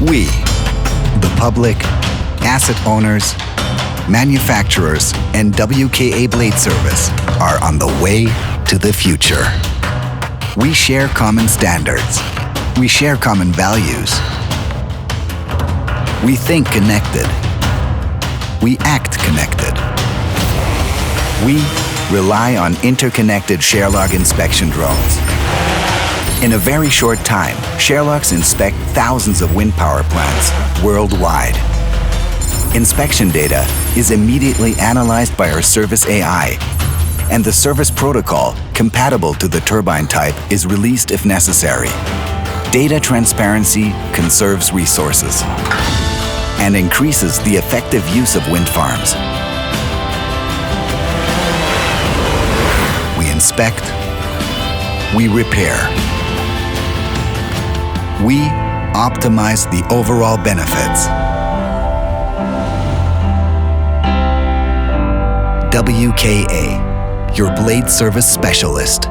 We, the public, asset owners, manufacturers, and WKA Blade Service are on the way to the future. We share common standards. We share common values. We think connected. We act connected. We rely on interconnected SHARELOG inspection drones. In a very short time, SHARELOGs inspect thousands of wind power plants worldwide. Inspection data is immediately analyzed by our service AI, and the service protocol compatible to the turbine type is released if necessary. Data transparency conserves resources and increases the effective use of wind farms. We inspect, we repair. We optimize the overall benefits. WKA, your blade service specialist.